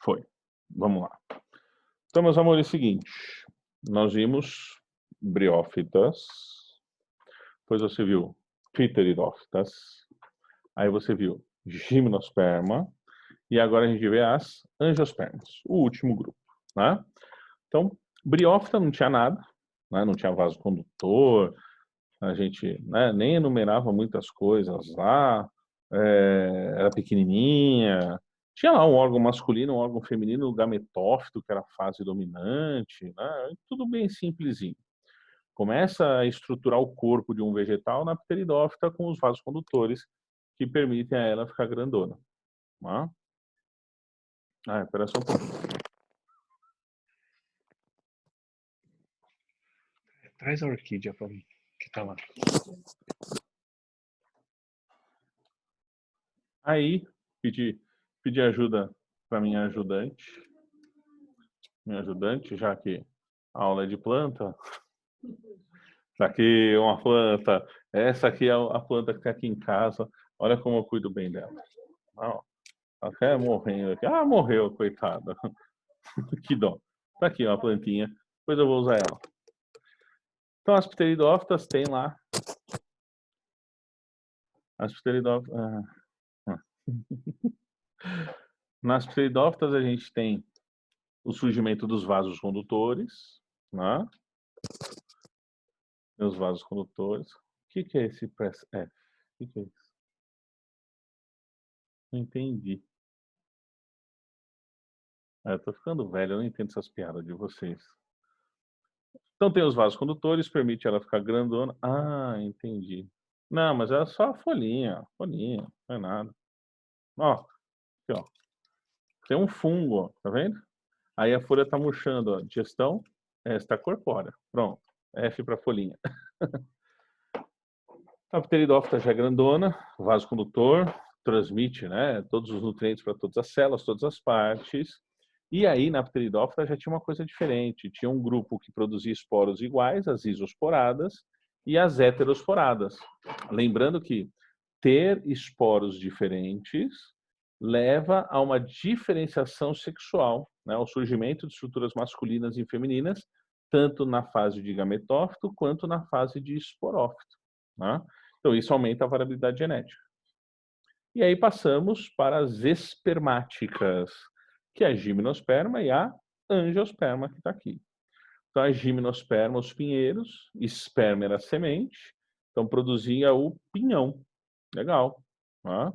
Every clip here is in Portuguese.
Foi. Vamos lá. Então, meus amores, é o seguinte, nós vimos briófitas, depois você viu pteridófitas, aí você viu gimnosperma, e agora a gente vê as angiospermas, o último grupo, né? Então, briófita não tinha nada, né? Não tinha vaso condutor, a gente, né, nem enumerava muitas coisas lá, era pequenininha, tinha lá um órgão masculino, um órgão feminino, o gametófito, que era a fase dominante, né? Tudo bem simplesinho. Começa a estruturar o corpo de um vegetal na pteridófita com os vasos condutores que permitem a ela ficar grandona. Tá? Espera só um pouquinho. Traz a orquídea pra mim, que tá lá. Aí, pedi ajuda para minha ajudante, já que a aula é de planta. Tá aqui uma planta, essa aqui é a planta que tem aqui em casa, olha como eu cuido bem dela. Ó, até morrendo aqui. Ah, morreu, coitada. Que dó. Tá aqui, ó, a plantinha, depois eu vou usar ela. Então, as pteridófitas tem lá. As pteridófitas. Nas pteridófitas a gente tem o surgimento dos vasos condutores, né? Os vasos condutores. O que é esse press F? O que é isso? Não entendi. Eu tô ficando velho, eu não entendo essas piadas de vocês. Então tem os vasos condutores, permite ela ficar grandona. Ah, entendi. Não, mas é só a folhinha, não é nada. Ó, aqui, ó. Tem um fungo, ó, tá vendo? Aí a folha tá murchando, ó. Digestão extracorpórea. Pronto. F para folhinha. A pteridófita já é grandona, vaso condutor, transmite, né, todos os nutrientes para todas as células, todas as partes. E aí na pteridófita já tinha uma coisa diferente. Tinha um grupo que produzia esporos iguais, as isosporadas, e as heterosporadas. Lembrando que ter esporos diferentes leva a uma diferenciação sexual, né, ao surgimento de estruturas masculinas e femininas, tanto na fase de gametófito quanto na fase de esporófito. Né? Então, isso aumenta a variabilidade genética. E aí passamos para as espermáticas, que é a gimnosperma e a angiosperma, que está aqui. Então, a gimnosperma, os pinheiros, esperma era a semente, então produzia o pinhão. Legal. Né?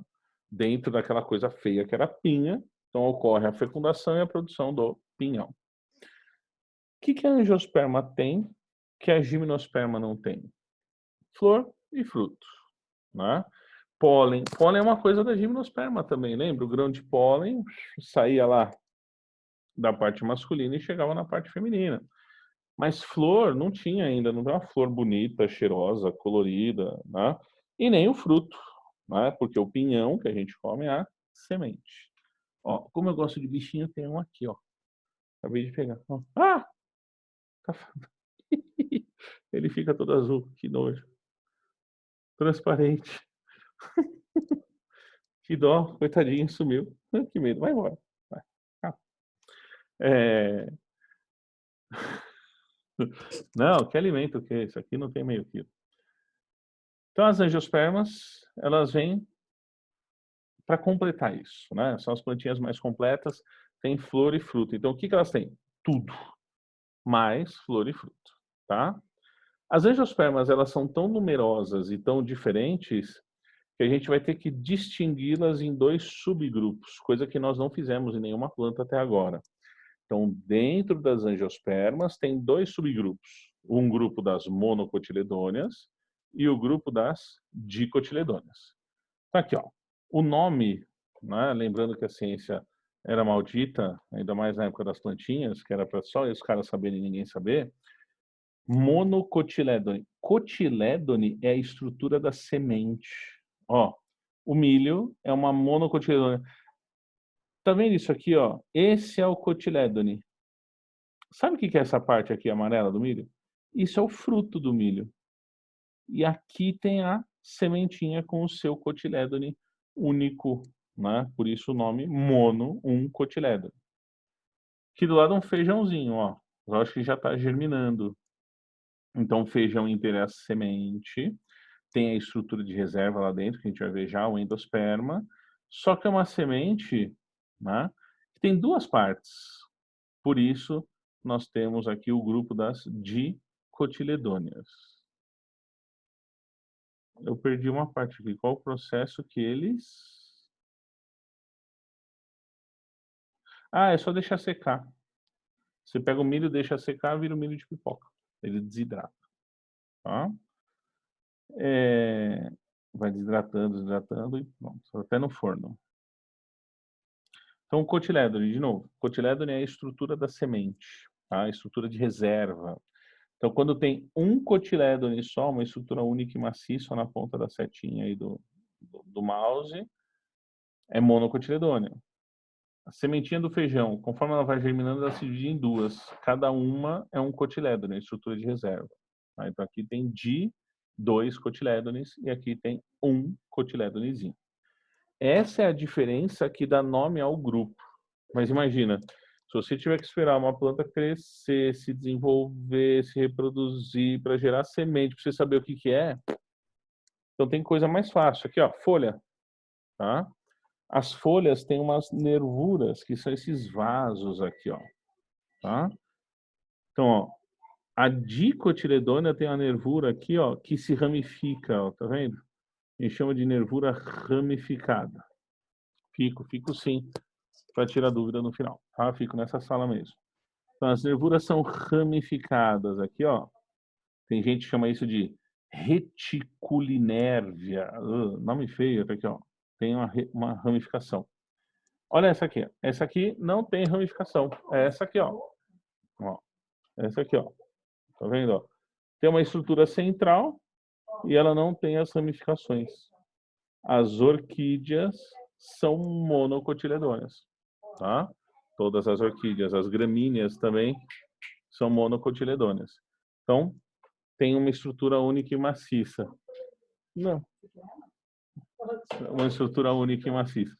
Dentro daquela coisa feia que era a pinha, então ocorre a fecundação e a produção do pinhão. O que a angiosperma tem que a gimnosperma não tem? Flor e fruto. Né? Pólen. Pólen é uma coisa da gimnosperma também, lembra? O grão de pólen saía lá da parte masculina e chegava na parte feminina. Mas flor não tinha ainda, não tem uma flor bonita, cheirosa, colorida, né? E nem o fruto, né? Porque o pinhão que a gente come é a semente. Ó, como eu gosto de bichinho, tem um aqui, ó. Acabei de pegar. Ó. Ah! Ele fica todo azul, que nojo. Transparente. Que dó, coitadinho, sumiu. Que medo, vai embora. Vai. Ah. Não, que alimento que é esse? Aqui não tem meio quilo. Então as angiospermas, elas vêm para completar isso, né? São as plantinhas mais completas, tem flor e fruto. Então o que elas têm? Tudo, mais flor e fruto, tá? As angiospermas, elas são tão numerosas e tão diferentes que a gente vai ter que distingui-las em dois subgrupos, coisa que nós não fizemos em nenhuma planta até agora. Então, dentro das angiospermas, tem dois subgrupos. Um grupo das monocotiledôneas e o grupo das dicotiledôneas. Tá aqui, ó. O nome, né, lembrando que a ciência era maldita, ainda mais na época das plantinhas, que era para só os caras saberem e ninguém saber, monocotiledone. Cotiledone é a estrutura da semente. Ó, o milho é uma monocotiledônea. Tá vendo isso aqui, ó? Esse é o cotiledone. Sabe o que é essa parte aqui amarela do milho? Isso é o fruto do milho. E aqui tem a sementinha com o seu cotiledone único, né? Por isso o nome mono, um cotiledone. Aqui do lado um feijãozinho, ó. Eu acho que já está germinando. Então, o feijão inteiro é a semente, tem a estrutura de reserva lá dentro, que a gente vai ver já, o endosperma, só que é uma semente, né, que tem 2 partes. Por isso, nós temos aqui o grupo das dicotiledôneas. Eu perdi uma parte aqui. Qual o processo que eles... Ah, é só deixar secar. Você pega o milho, deixa secar, vira o milho de pipoca. Ele desidrata, tá? Vai desidratando, desidratando e pronto, até no forno. Então, o cotilédone, de novo, cotilédone é a estrutura da semente, tá? A estrutura de reserva. Então, quando tem um cotilédone só, uma estrutura única e maciça na ponta da setinha aí do mouse, é monocotiledônea. A sementinha do feijão, conforme ela vai germinando, ela se divide em 2. Cada uma é um cotilédone, estrutura de reserva. Tá? Então, aqui tem 2 cotilédones e aqui tem um cotilédonezinho. Essa é a diferença que dá nome ao grupo. Mas imagina, se você tiver que esperar uma planta crescer, se desenvolver, se reproduzir para gerar semente, para você saber o que que é, então tem coisa mais fácil. Aqui, ó, folha, tá? As folhas têm umas nervuras, que são esses vasos aqui, ó, tá? Então, ó, a dicotiledônea tem uma nervura aqui, ó, que se ramifica, ó, tá vendo? A gente chama de nervura ramificada. Fico sim, para tirar dúvida no final, tá? Fico nessa sala mesmo. Então, as nervuras são ramificadas aqui, ó. Tem gente que chama isso de reticulinérvia. Nome feio, tá aqui, ó. Tem uma ramificação. Olha essa aqui. Essa aqui não tem ramificação. É essa aqui, ó. Ó. Essa aqui, ó. Tá vendo, ó? Tem uma estrutura central e ela não tem as ramificações. As orquídeas são monocotiledôneas, tá? Todas as orquídeas, as gramíneas também são monocotiledôneas. Então, tem uma estrutura única e maciça. Não. Uma estrutura única e maciça.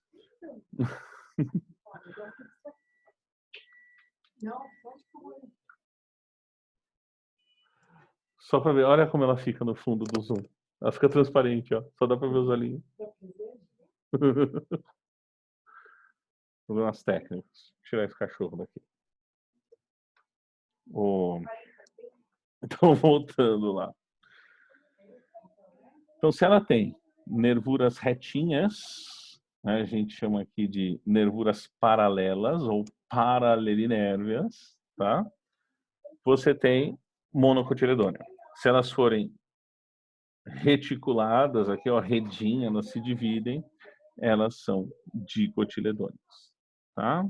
Só para ver, olha como ela fica no fundo do zoom. Ela fica transparente, ó. Só dá para ver os olhinhos. Problemas técnicos. Vou tirar esse cachorro daqui. Então, voltando lá. Então, se ela tem nervuras retinhas, né, a gente chama aqui de nervuras paralelas ou paralelinérvias, tá? Você tem monocotiledônea. Se elas forem reticuladas, aqui ó, redinha, elas se dividem, elas são dicotiledôneas, tá?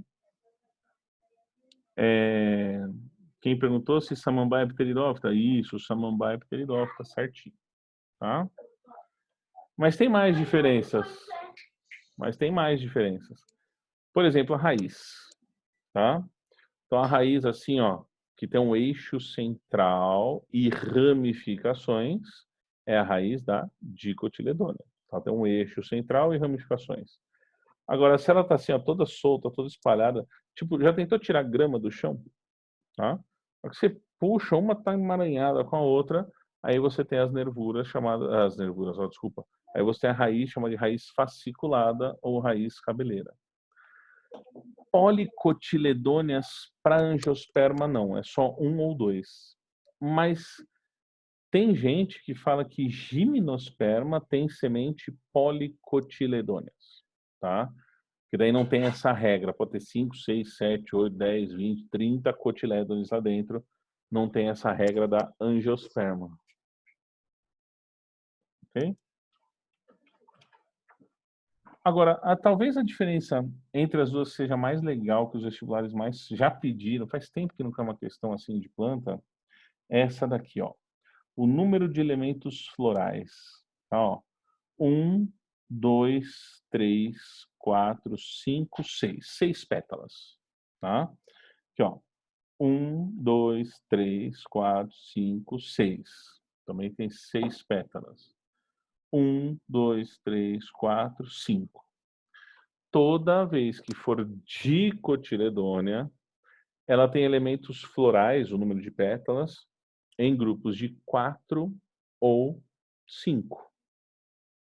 Quem perguntou se samambaia é pteridófita? Isso, samambaia é pteridófita, certinho, tá? Mas tem mais diferenças. Por exemplo, a raiz, tá? Então a raiz assim, ó, que tem um eixo central e ramificações, é a raiz da dicotiledônea. Ela tem um eixo central e ramificações. Agora, se ela tá assim, ó, toda solta, toda espalhada, tipo, já tentou tirar grama do chão? Tá? Só que você puxa, uma tá emaranhada com a outra, aí você tem as nervuras chamadas, as nervuras, ó, desculpa. Aí você tem a raiz chamada de raiz fasciculada ou raiz cabeleira. Policotiledôneas para angiosperma não, é só um ou 2. Mas tem gente que fala que gimnosperma tem semente policotiledôneas, tá? Que daí não tem essa regra, pode ter 5, 6, 7, 8, 10, 20, 30 cotilédones lá dentro, não tem essa regra da angiosperma. Ok? Agora, talvez a diferença entre as duas seja mais legal, que os vestibulares mais já pediram, faz tempo que não é uma questão assim de planta, é essa daqui, ó. O número de elementos florais. Tá, ó. 1, 2, 3, 4, 5, 6. 6 pétalas. Tá? Aqui, ó. 1, 2, 3, 4, 5, 6. Também tem 6 pétalas. 1, 2, 3, 4, 5. Toda vez que for dicotiledônea, ela tem elementos florais, o número de pétalas, em grupos de 4 ou 5,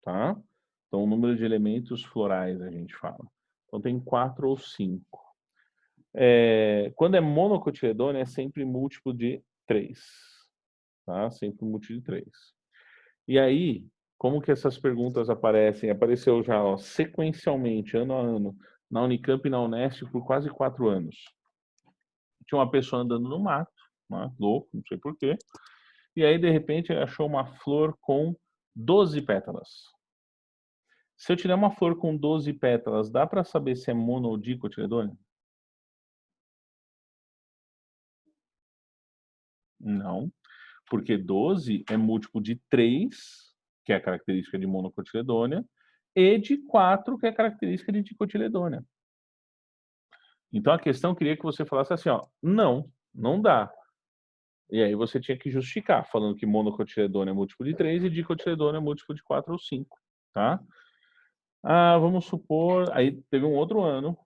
tá? Então, o número de elementos florais a gente fala. Então, tem 4 ou 5. Quando é monocotiledônea, é sempre múltiplo de 3, tá? Sempre múltiplo de 3. E aí, como que essas perguntas aparecem? Apareceu já, ó, sequencialmente, ano a ano, na Unicamp e na Unesp por quase 4 anos. Tinha uma pessoa andando no mato, né, louco, não sei porquê, e aí, de repente, ele achou uma flor com 12 pétalas. Se eu tiver uma flor com 12 pétalas, dá para saber se é mono ou dicotiledônea? Não, porque 12 é múltiplo de 3, que é a característica de monocotiledônea, e de 4, que é a característica de dicotiledônea. Então a questão queria que você falasse assim, ó, não, não dá. E aí você tinha que justificar, falando que monocotiledônea é múltiplo de 3 e dicotiledônea é múltiplo de 4 ou 5, tá? Vamos supor, aí teve um outro ano,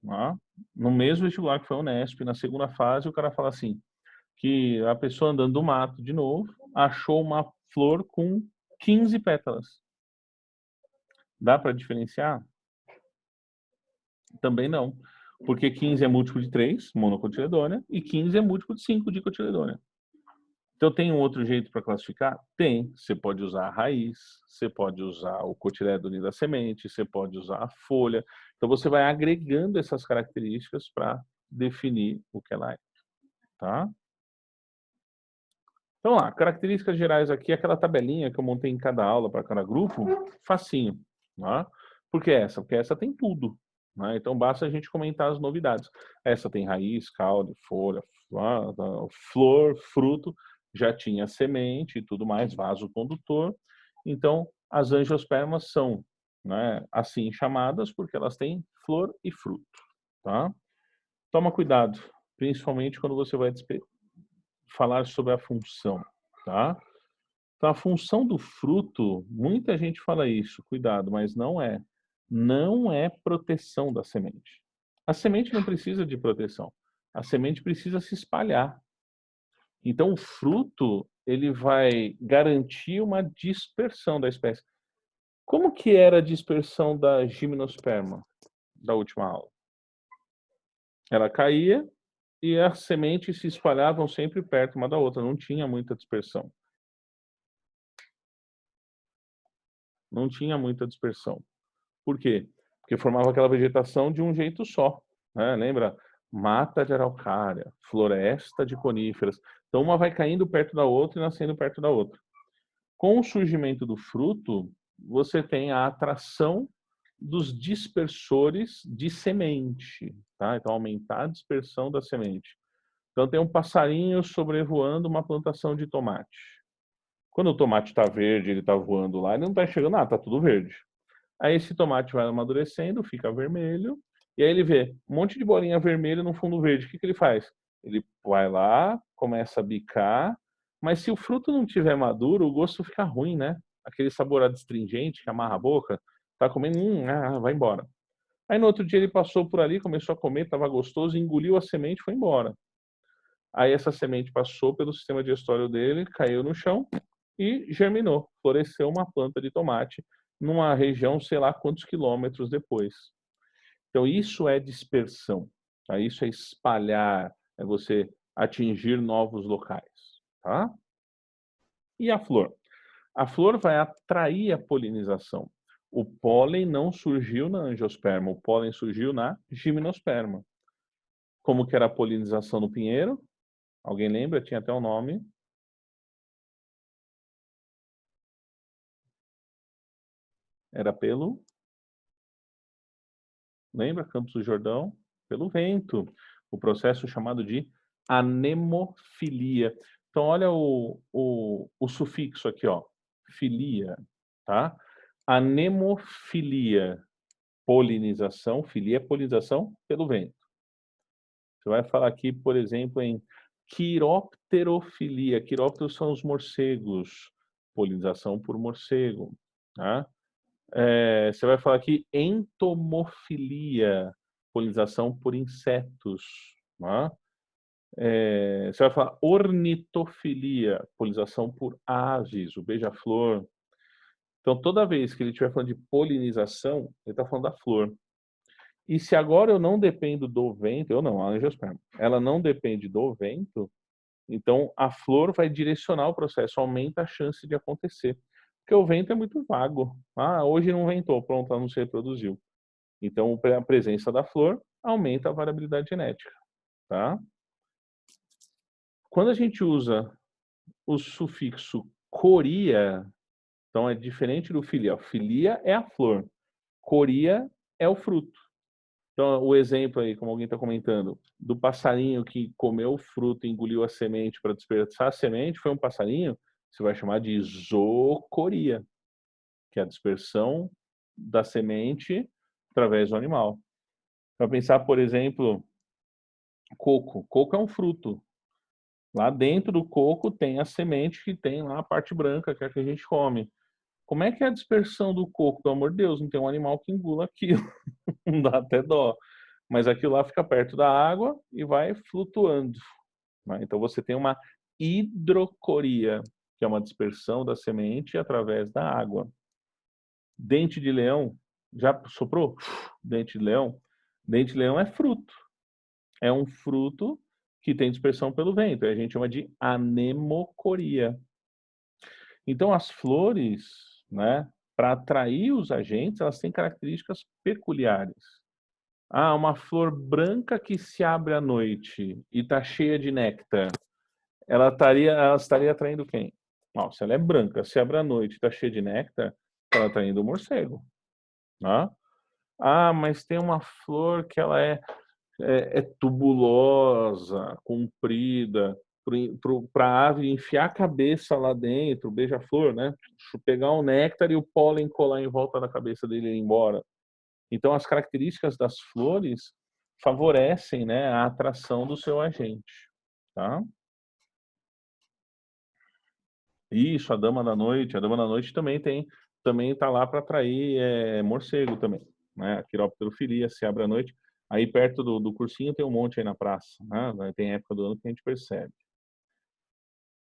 tá? No mesmo vestibular que foi a Unesp, na segunda fase, o cara fala assim, que a pessoa andando do mato de novo, achou uma flor com 15 pétalas. Dá para diferenciar? Também não, porque 15 é múltiplo de 3, monocotiledônea, e 15 é múltiplo de 5, dicotiledônea. Então tem um outro jeito para classificar? Tem. Você pode usar a raiz, você pode usar o cotiledôneo da semente, você pode usar a folha. Então você vai agregando essas características para definir o que ela é, tá? Então lá, características gerais aqui, aquela tabelinha que eu montei em cada aula para cada grupo, facinho, tá? Por que essa? Porque essa tem tudo, né? Então basta a gente comentar as novidades. Essa tem raiz, caule, folha, flor, fruto, já tinha semente e tudo mais, vaso condutor. Então as angiospermas são, né, assim chamadas porque elas têm flor e fruto, tá? Toma cuidado, principalmente quando você vai falar sobre a função, tá? Então, a função do fruto, muita gente fala isso, cuidado, mas não é. Não é proteção da semente. A semente não precisa de proteção. A semente precisa se espalhar. Então, o fruto, ele vai garantir uma dispersão da espécie. Como que era a dispersão da gimnosperma da última aula? Ela caía e as sementes se espalhavam sempre perto uma da outra, não tinha muita dispersão. Não tinha muita dispersão. Por quê? Porque formava aquela vegetação de um jeito só, né? Lembra? Mata de araucária, floresta de coníferas. Então uma vai caindo perto da outra e nascendo perto da outra. Com o surgimento do fruto, você tem a atração dos dispersores de semente, tá? Então aumentar a dispersão da semente. Então tem um passarinho sobrevoando uma plantação de tomate. Quando o tomate está verde, ele está voando lá, ele não está enxergando nada, está tudo verde. Aí esse tomate vai amadurecendo, fica vermelho, e aí ele vê um monte de bolinha vermelha no fundo verde. O que que ele faz? Ele vai lá, começa a bicar, mas se o fruto não tiver maduro, o gosto fica ruim, né? Aquele sabor adstringente que amarra a boca, tá comendo, vai embora. Aí no outro dia ele passou por ali, começou a comer, estava gostoso, engoliu a semente e foi embora. Aí essa semente passou pelo sistema digestório dele, caiu no chão e germinou, floresceu uma planta de tomate numa região, sei lá quantos quilômetros depois. Então isso é dispersão, tá? Isso é espalhar, é você atingir novos locais, tá? E a flor? A flor vai atrair a polinização. O pólen não surgiu na angiosperma, o pólen surgiu na gimnosperma. Como que era a polinização no pinheiro? Alguém lembra? Tinha até um nome. Era pelo, lembra, Campos do Jordão? Pelo vento. O processo chamado de anemofilia. Então, olha o sufixo aqui, ó. Filia, tá? Anemofilia, polinização. Filia é polinização pelo vento. Você vai falar aqui, por exemplo, em quiropterofilia. Quirópteros são os morcegos. Polinização por morcego, tá? Você vai falar aqui entomofilia, polinização por insetos, né? Você vai falar ornitofilia, polinização por aves, o beija-flor. Então, toda vez que ele estiver falando de polinização, ele está falando da flor. E se agora eu não dependo do vento, eu não, a angiosperma, ela não depende do vento, então a flor vai direcionar o processo, aumenta a chance de acontecer. Porque o vento é muito vago. Ah, hoje não ventou, pronto, ela não se reproduziu. Então, a presença da flor aumenta a variabilidade genética, tá? Quando a gente usa o sufixo coria, então é diferente do filia. Filia é a flor, coria é o fruto. Então, o exemplo aí, como alguém está comentando, do passarinho que comeu o fruto e engoliu a semente para dispersar a semente, foi um passarinho, você vai chamar de zoocoria, que é a dispersão da semente através do animal. Para pensar, por exemplo, coco. Coco é um fruto. Lá dentro do coco tem a semente que tem lá a parte branca, que é a que a gente come. Como é que é a dispersão do coco? Pelo amor de Deus, não tem um animal que engula aquilo. Não dá até dó. Mas aquilo lá fica perto da água e vai flutuando, né? Então você tem uma hidrocoria, que é uma dispersão da semente através da água. Dente de leão, já soprou? Dente de leão? Dente de leão é fruto. É um fruto que tem dispersão pelo vento. A gente chama de anemocoria. Então as flores, né, para atrair os agentes, elas têm características peculiares. Ah, uma flor branca que se abre à noite e está cheia de néctar. Ela estaria atraindo quem? Não, se ela é branca, se abre à noite e está cheia de néctar, ela está atraindo o morcego. Né? Ah, mas tem uma flor que ela é tubulosa, comprida, para a ave enfiar a cabeça lá dentro, beija-flor, né? Pegar o néctar e o pólen colar em volta da cabeça dele e ir embora. Então, as características das flores favorecem, né, a atração do seu agente, tá? Isso, a dama da noite. A dama da noite também está lá para atrair morcego também, né? A Quiropterofilia se abre à noite. Aí perto do cursinho tem um monte aí na praça, né? Tem época do ano que a gente percebe.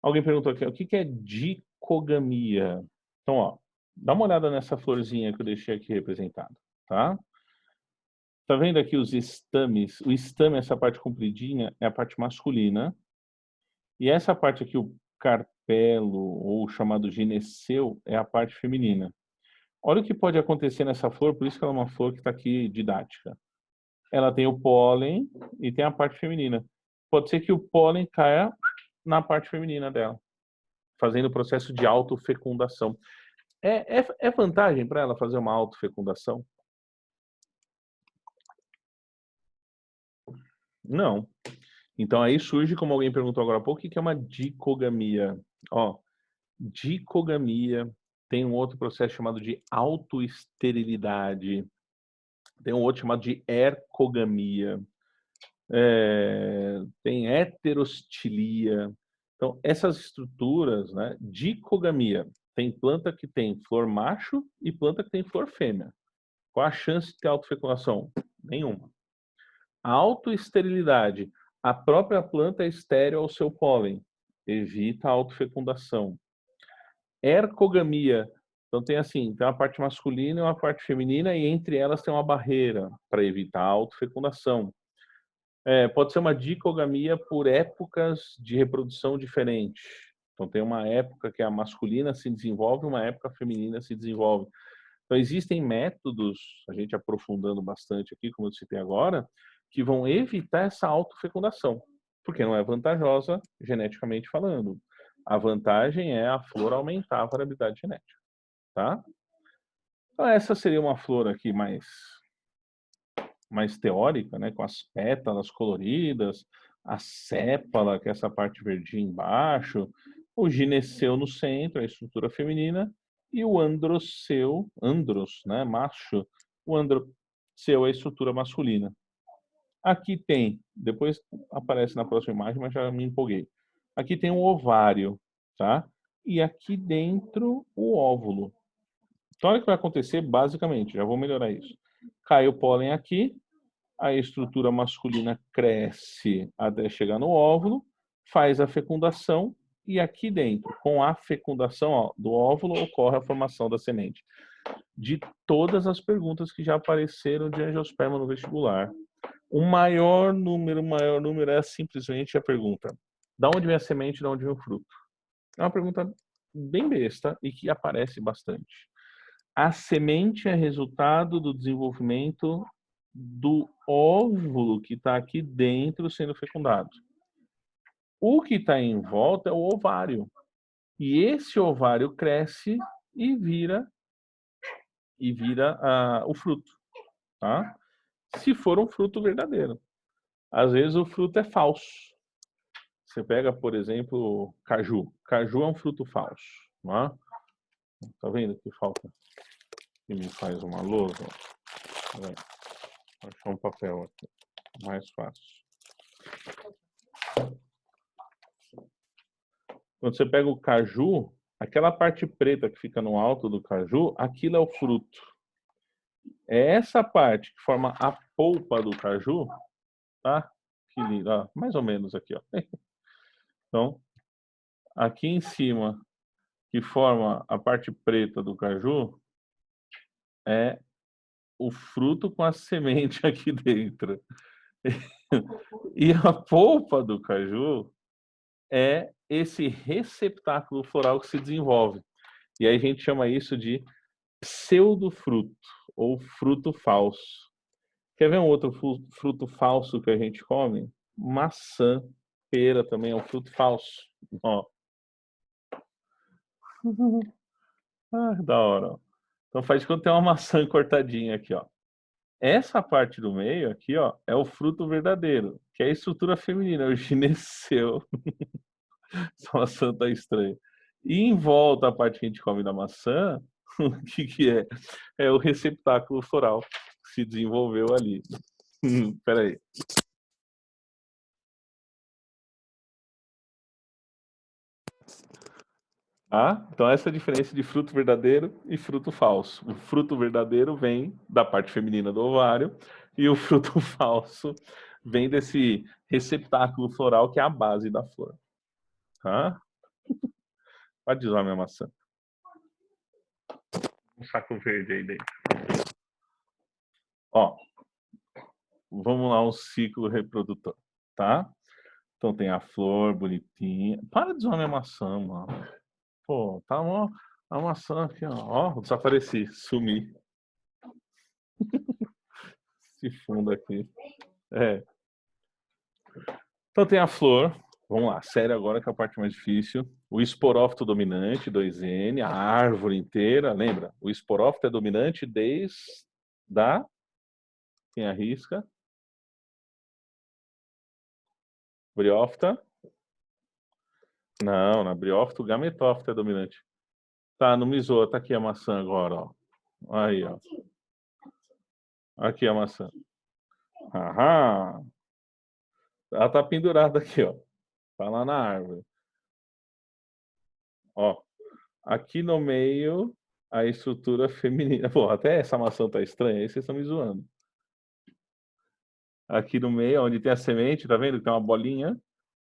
Alguém perguntou aqui, o que é dicogamia? Então, ó, dá uma olhada nessa florzinha que eu deixei aqui representada, tá? Tá vendo aqui os estames? O estame, essa parte compridinha, é a parte masculina. E essa parte aqui, o carpelo, ou chamado gineceu, é a parte feminina. Olha o que pode acontecer nessa flor, por isso que ela é uma flor que está aqui didática. Ela tem o pólen e tem a parte feminina. Pode ser que o pólen caia na parte feminina dela, fazendo o processo de autofecundação. É vantagem para ela fazer uma autofecundação? Não. Então aí surge, como alguém perguntou agora há pouco, o que é uma dicogamia? Ó, dicogamia tem um outro processo chamado de autoesterilidade, tem um outro chamado de ercogamia, tem heterostilia. Então essas estruturas, né, dicogamia, tem planta que tem flor macho e planta que tem flor fêmea. Qual a chance de ter autofecundação? Nenhuma. A autoesterilidade, a própria planta é estéril ao seu pólen, evita a autofecundação. Ercogamia, então tem assim, tem uma parte masculina e uma parte feminina e entre elas tem uma barreira para evitar a autofecundação. Pode ser uma dicogamia por épocas de reprodução diferentes. Então tem uma época que a masculina se desenvolve, uma época feminina se desenvolve. Então existem métodos, a gente aprofundando bastante aqui, como eu citei agora, que vão evitar essa autofecundação, porque não é vantajosa geneticamente falando. A vantagem é a flor aumentar a variabilidade genética, tá? Então essa seria uma flor aqui mais teórica, né, com as pétalas coloridas, a sépala, que é essa parte verdinha embaixo, o gineceu no centro, a estrutura feminina, e o androceu, andros, né, macho, o androceu é a estrutura masculina. Aqui tem, depois aparece na próxima imagem, mas já me empolguei. Aqui tem um ovário, tá? E aqui dentro o óvulo. Então olha o que vai acontecer basicamente, já vou melhorar isso. Cai o pólen aqui, a estrutura masculina cresce até chegar no óvulo, faz a fecundação e aqui dentro, com a fecundação do óvulo, ocorre a formação da semente. De todas as perguntas que já apareceram de angiosperma no vestibular, o maior número é simplesmente a pergunta: da onde vem a semente, da onde vem o fruto? É uma pergunta bem besta e que aparece bastante. A semente é resultado do desenvolvimento do óvulo que está aqui dentro sendo fecundado. O que está em volta é o ovário. E esse ovário cresce e vira o fruto, tá? Se for um fruto verdadeiro. Às vezes o fruto é falso. Você pega, por exemplo, caju. Caju é um fruto falso, não é? Tá vendo que falta? Que me faz uma lousa. Vou achar um papel aqui, mais fácil. Quando você pega o caju, aquela parte preta que fica no alto do caju, aquilo é o fruto. É essa parte que forma a polpa do caju, tá? Que lindo, ó, mais ou menos aqui, ó. Então, aqui em cima, que forma a parte preta do caju, é o fruto com a semente aqui dentro. E a polpa do caju é esse receptáculo floral que se desenvolve. E aí a gente chama isso de pseudofruto ou fruto falso. Quer ver um outro fruto falso que a gente come? Maçã, pera também é um fruto falso. Ó. Ah, da hora. Ó. Então faz de conta que tem uma maçã cortadinha aqui, ó. Essa parte do meio aqui, ó, é o fruto verdadeiro, que é a estrutura feminina, é o gineceu. Essa maçã tá estranha. E em volta, a parte que a gente come da maçã, o que é? É o receptáculo floral que se desenvolveu ali. Espera aí. Ah, então essa é a diferença de fruto verdadeiro e fruto falso. O fruto verdadeiro vem da parte feminina do ovário e o fruto falso vem desse receptáculo floral que é a base da flor. Tá? Pode usar minha maçã. Um saco verde aí dentro. Ó, vamos lá, um ciclo reprodutor, tá? Então tem a flor bonitinha. Para de usar minha maçã, mano. Pô, tá uma a maçã aqui, ó. Ó, desapareci, sumi. Se funda aqui. É. Então tem a flor. Vamos lá, sério agora que é a parte mais difícil. O esporófito dominante, 2N, a árvore inteira, lembra? O esporófito é dominante desde da... Quem arrisca? Briófita? Não, na briófita o gametófito é dominante. Tá, não me zoa, tá aqui a maçã agora, ó. Aí, ó. Aqui a maçã. Aham. Ela tá pendurada aqui, ó. Tá lá na árvore. Ó. Aqui no meio, a estrutura feminina. Pô, até essa maçã tá estranha, aí vocês estão me zoando. Aqui no meio, onde tem a semente, tá vendo? Tem uma bolinha.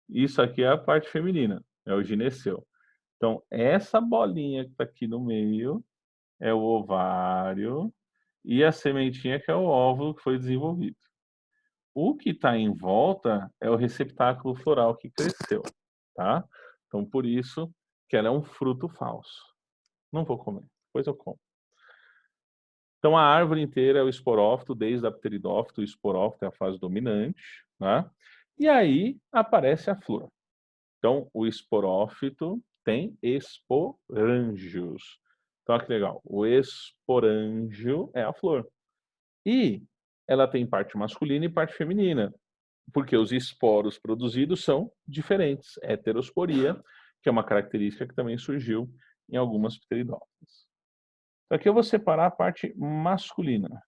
Isso aqui é a parte feminina, é o gineceu. Então, essa bolinha que tá aqui no meio é o ovário e a sementinha que é o óvulo que foi desenvolvido. O que está em volta é o receptáculo floral que cresceu, tá? Então, por isso que ela é um fruto falso. Não vou comer, depois eu como. Então, a árvore inteira é o esporófito, desde a pteridófito, o esporófito é a fase dominante, né? E aí aparece a flor. Então, o esporófito tem esporângios. Então, olha que legal. O esporângio é a flor. E ela tem parte masculina e parte feminina, porque os esporos produzidos são diferentes. Heterosporia, que é uma característica que também surgiu em algumas pteridófitas. Então, aqui eu vou separar a parte masculina.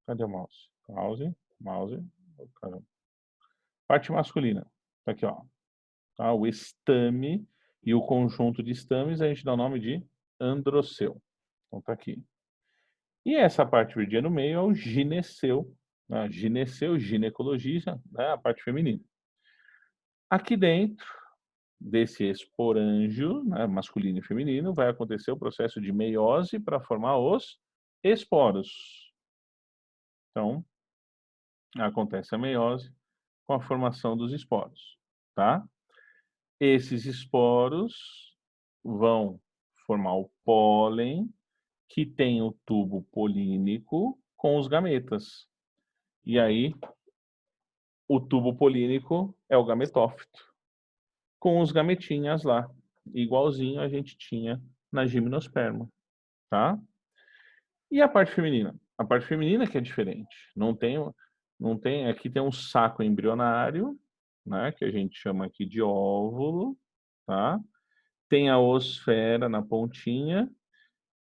Cadê o mouse? Mouse. Caramba. Parte masculina. Tá aqui, ó. Tá? O estame e o conjunto de estames a gente dá o nome de androceu. Então tá aqui. E essa parte verdinha no meio é o gineceu, né? Gineceu, ginecologia, né? A parte feminina. Aqui dentro desse esporângio, né, masculino e feminino, vai acontecer o processo de meiose para formar os esporos. Então, acontece a meiose com a formação dos esporos, tá? Esses esporos vão formar o pólen, que tem o tubo polínico com os gametas. E aí, o tubo polínico é o gametófito, com os gametinhas lá, igualzinho a gente tinha na gimnosperma, tá? E a parte feminina? A parte feminina que é diferente. Não tem, aqui tem um saco embrionário, né, que a gente chama aqui de óvulo, tá? Tem a osfera na pontinha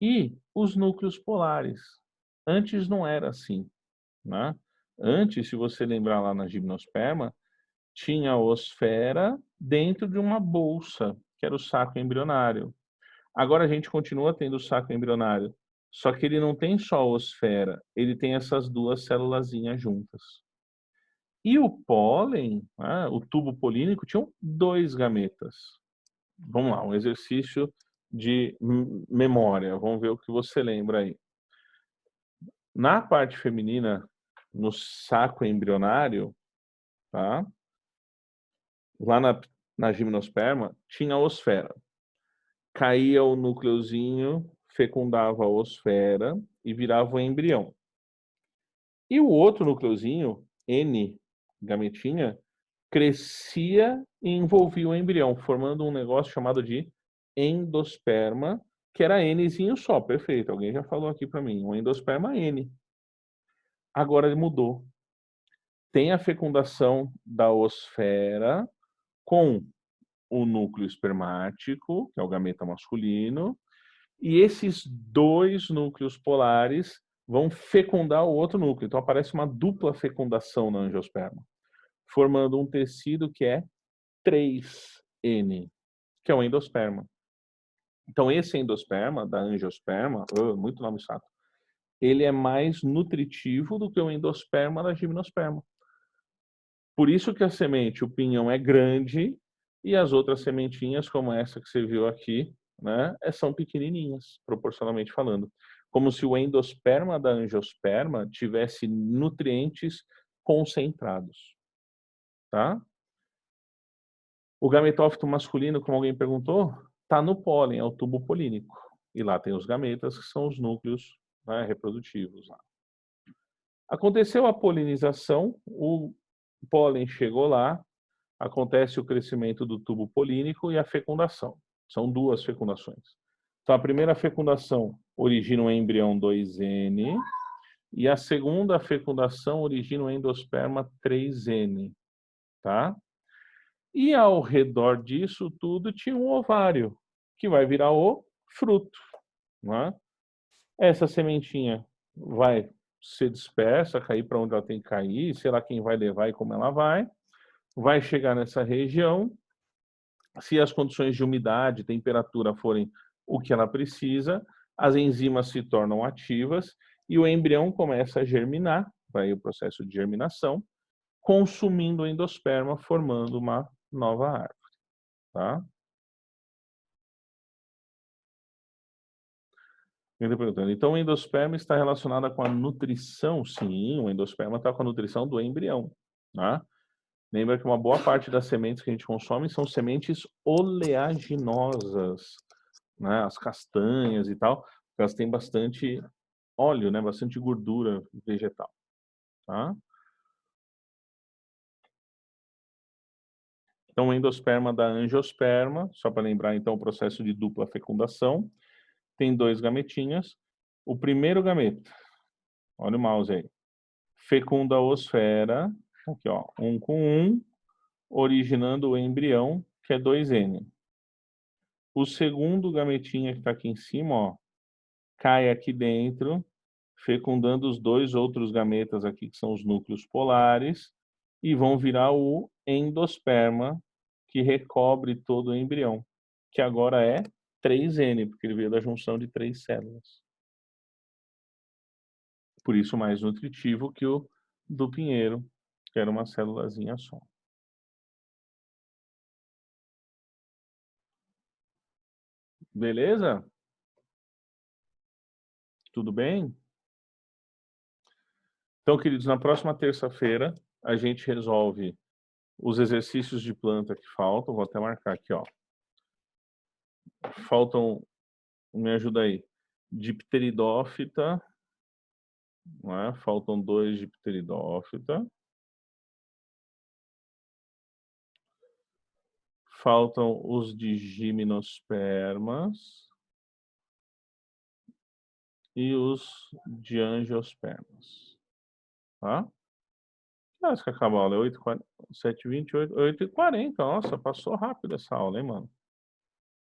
e os núcleos polares. Antes não era assim, né? Antes, se você lembrar lá na gimnosperma, tinha a osfera dentro de uma bolsa, que era o saco embrionário. Agora a gente continua tendo o saco embrionário, só que ele não tem só a osfera, ele tem essas duas célulazinhas juntas. E o pólen, né, o tubo polínico, tinham dois gametas. Vamos lá, um exercício de memória. Vamos ver o que você lembra aí. Na parte feminina, no saco embrionário, tá? Lá na gimnosperma, tinha a osfera. Caía o núcleozinho, fecundava a osfera e virava o embrião. E o outro núcleozinho, N gametinha, crescia e envolvia o embrião, formando um negócio chamado de endosperma, que era Nzinho só, perfeito. Alguém já falou aqui para mim, um endosperma N. Agora ele mudou. Tem a fecundação da osfera com o núcleo espermático, que é o gameta masculino, e esses dois núcleos polares vão fecundar o outro núcleo. Então aparece uma dupla fecundação na angiosperma, formando um tecido que é 3N, que é o endosperma. Então esse endosperma da angiosperma, muito nome chato, ele é mais nutritivo do que o endosperma da gimnosperma. Por isso que a semente, o pinhão é grande e as outras sementinhas, como essa que você viu aqui, né, são pequenininhas, proporcionalmente falando. Como se o endosperma da angiosperma tivesse nutrientes concentrados, tá? O gametófito masculino, como alguém perguntou, está no pólen, é o tubo polínico. E lá tem os gametas, que são os núcleos, né, reprodutivos. Lá. Aconteceu a polinização, o pólen chegou lá, acontece o crescimento do tubo polínico e a fecundação. São duas fecundações. Então, a primeira fecundação origina um embrião 2N e a segunda fecundação origina um endosperma 3N, tá? E ao redor disso tudo tinha um ovário, que vai virar o fruto, né? Essa sementinha vai ser dispersa, cair para onde ela tem que cair, sei lá quem vai levar e como ela vai chegar nessa região. Se as condições de umidade, temperatura forem o que ela precisa, as enzimas se tornam ativas e o embrião começa a germinar, vai o processo de germinação, consumindo o endosperma, formando uma nova árvore, tá? Então, o endosperma está relacionado com a nutrição? Sim, o endosperma está com a nutrição do embrião, tá? Lembra que uma boa parte das sementes que a gente consome são sementes oleaginosas, né? As castanhas e tal, elas têm bastante óleo, né? Bastante gordura vegetal, tá? Então, o endosperma da angiosperma, só para lembrar então o processo de dupla fecundação, tem dois gametinhas. O primeiro gameta, olha o mouse aí, fecunda a osfera, aqui ó, um com um, originando o embrião, que é 2N. O segundo gametinha que está aqui em cima, ó, cai aqui dentro, fecundando os dois outros gametas aqui, que são os núcleos polares, e vão virar o endosperma, que recobre todo o embrião, que agora é 3N, porque ele veio da junção de 3 células. Por isso mais nutritivo que o do pinheiro, que era uma célulazinha só. Beleza? Tudo bem? Então, queridos, na próxima terça-feira a gente resolve os exercícios de planta que faltam. Vou até marcar aqui, ó. Faltam, me ajuda aí, dipteridófita, não é? Faltam 2 dipteridófita. Faltam os de gimnospermas e os de angiospermas, tá? Acho que acaba a aula, é 8h40, 7h20, 8h40. Nossa, passou rápido essa aula, hein, mano?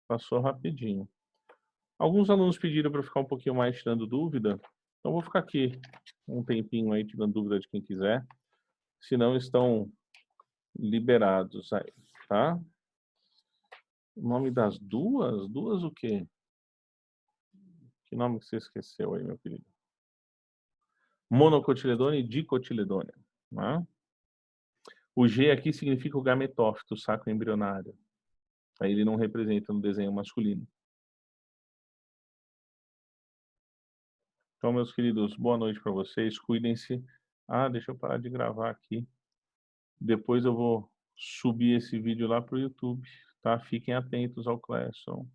Passou rapidinho. Alguns alunos pediram para eu ficar um pouquinho mais tirando dúvida, então vou ficar aqui um tempinho aí tirando dúvida de quem quiser. Se não, estão liberados aí, tá? O nome das duas? Duas o quê? Que nome que você esqueceu aí, meu querido? Monocotiledônia e dicotiledônia, né? O G aqui significa o gametófito, o saco embrionário. Aí ele não representa no desenho masculino. Então, meus queridos, boa noite para vocês. Cuidem-se. Ah, deixa eu parar de gravar aqui. Depois eu vou subir esse vídeo lá para o YouTube, tá? Fiquem atentos ao Classon.